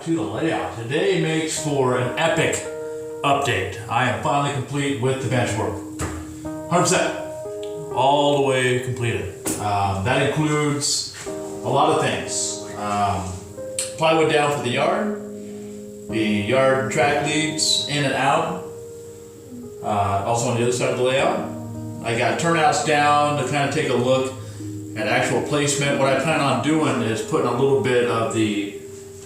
to the layout. Today makes for an epic update. I am finally complete with the benchwork. 100%. All the way completed. That includes a lot of things. Plywood down for the yard track leads in and out. Also on the other side of the layout. I got turnouts down to kind of take a look at actual placement. What I plan on doing is putting a little bit of the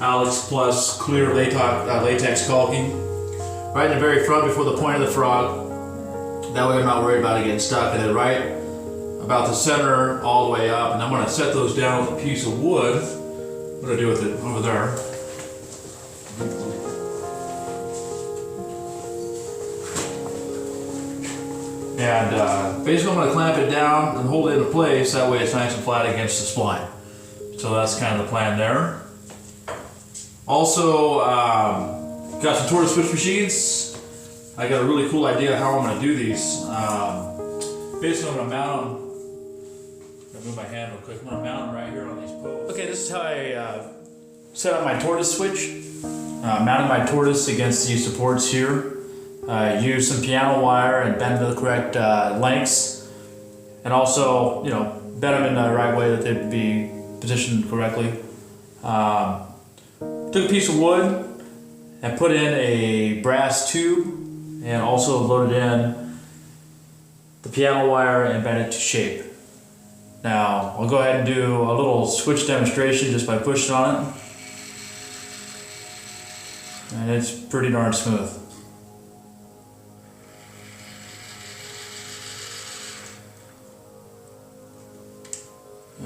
Alex Plus clear latex caulking right in the very front before the point of the frog. That way I'm not worried about it getting stuck. And then right about the center all the way up. And I'm going to set those down with a piece of wood. What do I do with it over there? And basically I'm going to clamp it down and hold it into place, that way it's nice and flat against the spline. So that's kind of the plan there. Also, got some Tortoise Switch machines. I got a really cool idea how I'm going to do these. Basically I'm going to mount them. I'm going to move my hand real quick. I'm going to mount them right here on these posts. Okay, this is how I set up my Tortoise Switch. Mounted my Tortoise against these supports here. Use some piano wire and bend the correct lengths, and also, you know, bend them in the right way that they'd be positioned correctly. Took a piece of wood and put in a brass tube, and also loaded in the piano wire and bent it to shape. Now I'll go ahead and do a little switch demonstration just by pushing on it, and it's pretty darn smooth.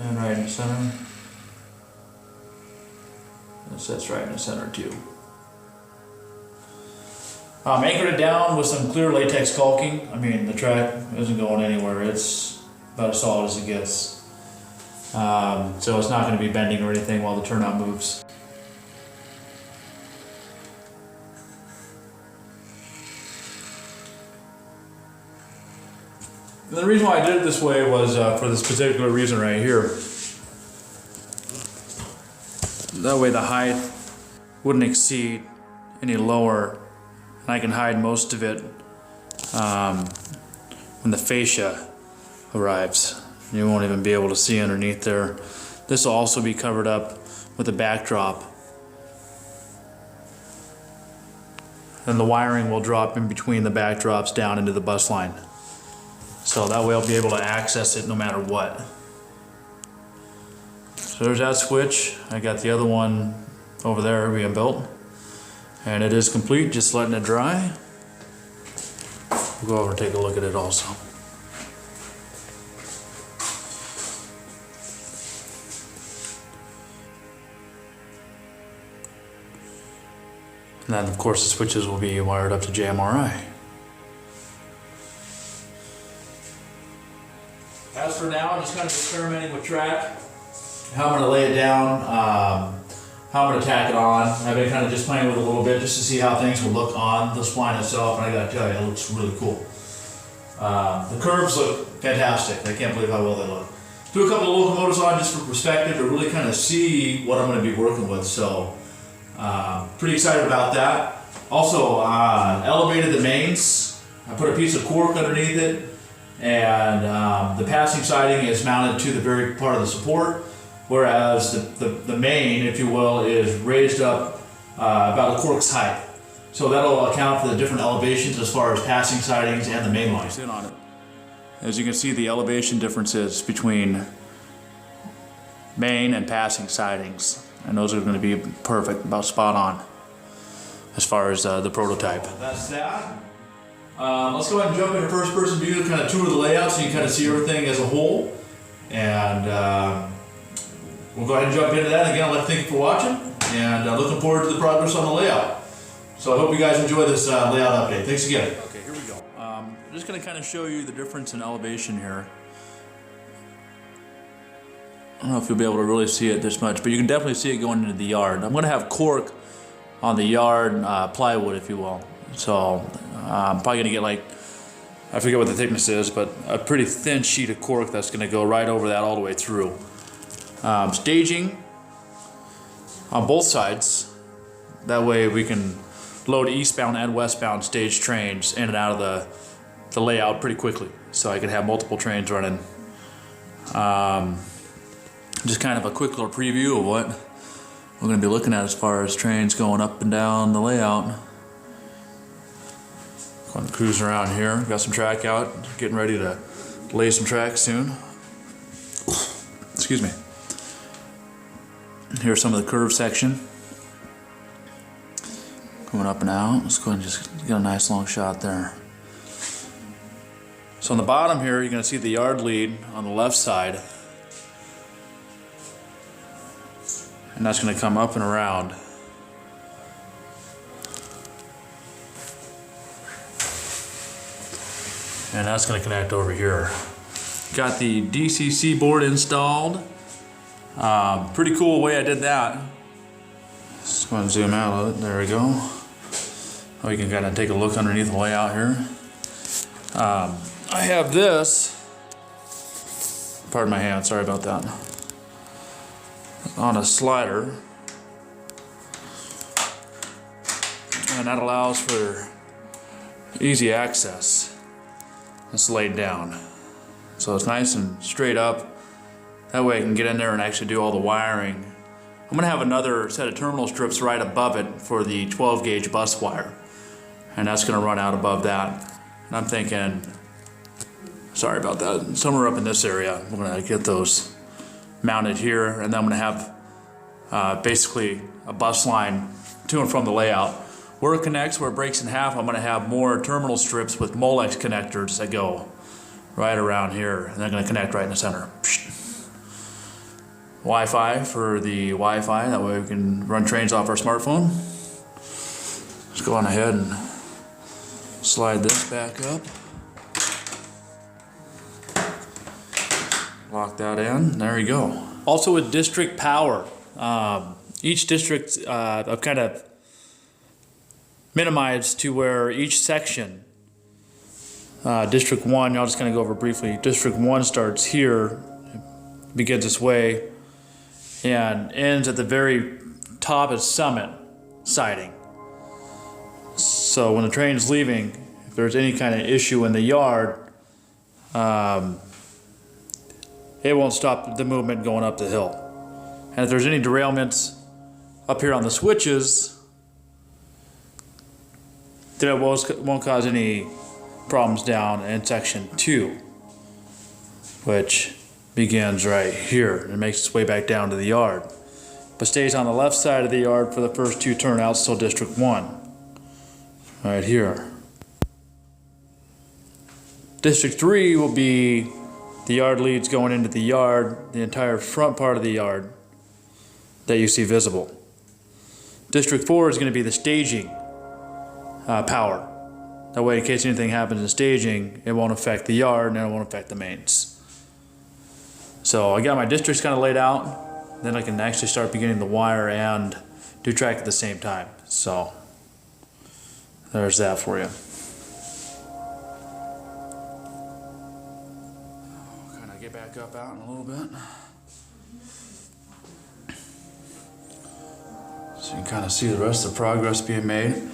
And right in the center. That sits right in the center too. Anchored it down with some clear latex caulking. I mean, the track isn't going anywhere. It's about as solid as it gets. So it's not going to be bending or anything while the turnout moves. And the reason why I did it this way was for this particular reason right here. That way the height wouldn't exceed any lower, and I can hide most of it when the fascia arrives. You won't even be able to see underneath there. This will also be covered up with a backdrop. And the wiring will drop in between the backdrops down into the bus line. So that way I'll be able to access it no matter what. So there's that switch. I got the other one over there being built. And it is complete, just letting it dry. We'll go over and take a look at it also. And then of course the switches will be wired up to JMRI. As for now, I'm just kind of experimenting with track, how I'm going to lay it down, how I'm going to tack it on. I've been kind of just playing with it a little bit just to see how things will look on the spline itself, and I got to tell you, it looks really cool. The curves look fantastic. I can't believe how well they look. Threw a couple of locomotives on just for perspective to really kind of see what I'm going to be working with, so pretty excited about that. Also, elevated the mains. I put a piece of cork underneath it. And the passing siding is mounted to the very part of the support, whereas the main, if you will, is raised up about a cork's height. So that'll account for the different elevations as far as passing sidings and the main line. On it. As you can see, the elevation differences between main and passing sidings, and those are going to be perfect, about spot on as far as the prototype. That's that. Let's go ahead and jump into first person view to kind of tour the layout so you can kind of see everything as a whole. And we'll go ahead and jump into that. Again, I'd like to thank you for watching, and looking forward to the progress on the layout. So I hope you guys enjoy this layout update. Thanks again. Okay, here we go. I'm just going to kind of show you the difference in elevation here. I don't know if you'll be able to really see it this much, but you can definitely see it going into the yard. I'm going to have cork on the yard plywood, if you will. So I'm probably going to get, like, I forget what the thickness is, but a pretty thin sheet of cork that's going to go right over that all the way through. Staging on both sides That way we can load eastbound and westbound stage trains in and out of the layout pretty quickly. So I can have multiple trains running. Just kind of a quick little preview of what we're going to be looking at as far as trains going up and down the layout. Going to cruise around here. Got some track out. Getting ready to lay some track soon. Excuse me. Here's some of the curve section. Coming up and out. Let's go ahead and just get a nice long shot there. So on the bottom here, you're going to see the yard lead on the left side. And that's going to come up and around. And that's going to connect over here. Got the DCC board installed. Pretty cool way I did that. Let's go ahead and zoom out of it. There we go. Oh, you can kind of take a look underneath the layout here. I have this. Pardon my hand, sorry about that. On a slider. And that allows for easy access. It's laid down. So it's nice and straight up. That way I can get in there and actually do all the wiring. I'm going to have another set of terminal strips right above it for the 12 gauge bus wire. And that's going to run out above that. And I'm thinking, sorry about that, somewhere up in this area, we're going to get those mounted here. And then I'm going to have basically a bus line to and from the layout. Where it connects, where it breaks in half, I'm going to have more terminal strips with Molex connectors that go right around here. And they're going to connect right in the center. Wi-Fi for the Wi-Fi, that way we can run trains off our smartphone. Let's go on ahead and slide this back up. Lock that in, there you go. Also with district power, each district I've kind of minimized to where each section, District 1, I'll just kind of go over briefly. District 1 starts here, begins this way, and ends at the very top of Summit siding. So when the train's leaving, if there's any kind of issue in the yard, it won't stop the movement going up the hill. And if there's any derailments up here on the switches, then it won't cause any problems down in section 2, which begins right here and makes its way back down to the yard, but stays on the left side of the yard for the first 2 turnouts till District 1, right here. District 3 will be the yard leads going into the yard, the entire front part of the yard that you see visible. District 4 is going to be the staging power. That way, in case anything happens in staging, it won't affect the yard and it won't affect the mains. So I got my districts kind of laid out, then I can actually start beginning the wire and do track at the same time. So there's that for you. Kind of get back up out in a little bit. So you can kind of see the rest of the progress being made.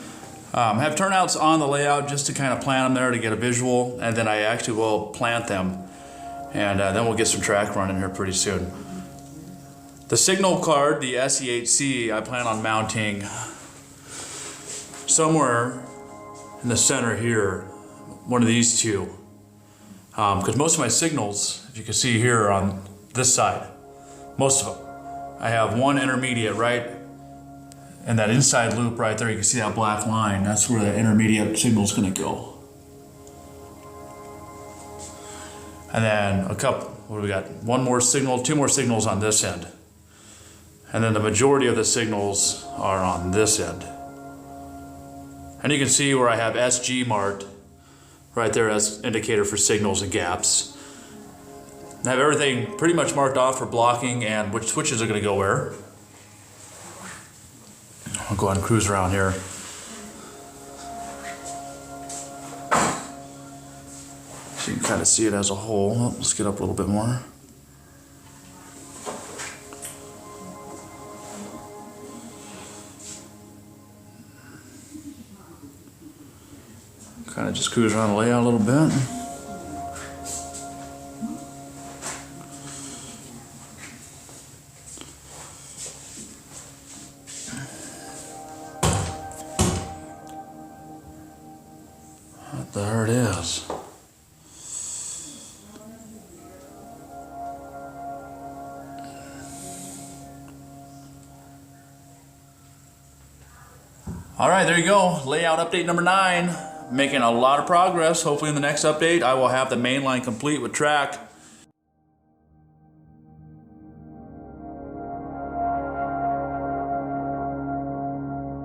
Have turnouts on the layout just to kind of plant them there to get a visual, and then I actually will plant them. And then we'll get some track running here pretty soon. The signal card, the SE8C, I plan on mounting somewhere in the center here, one of these two. Because most of my signals, if you can see here, are on this side. Most of them. I have one intermediate right in that inside loop right there. You can see that black line. That's where the intermediate signal is going to go. And then a couple, what do we got? One more signal, 2 more signals on this end. And then the majority of the signals are on this end. And you can see where I have SG marked right there as indicator for signals and gaps. I have everything pretty much marked off for blocking and which switches are going to go where. I'll go ahead and cruise around here. So you can kind of see it as a whole. Oh, let's get up a little bit more. Kind of just cruise around the layout a little bit. There it is. All right, there you go. Layout update number 9. Making a lot of progress. Hopefully in the next update, I will have the main line complete with track.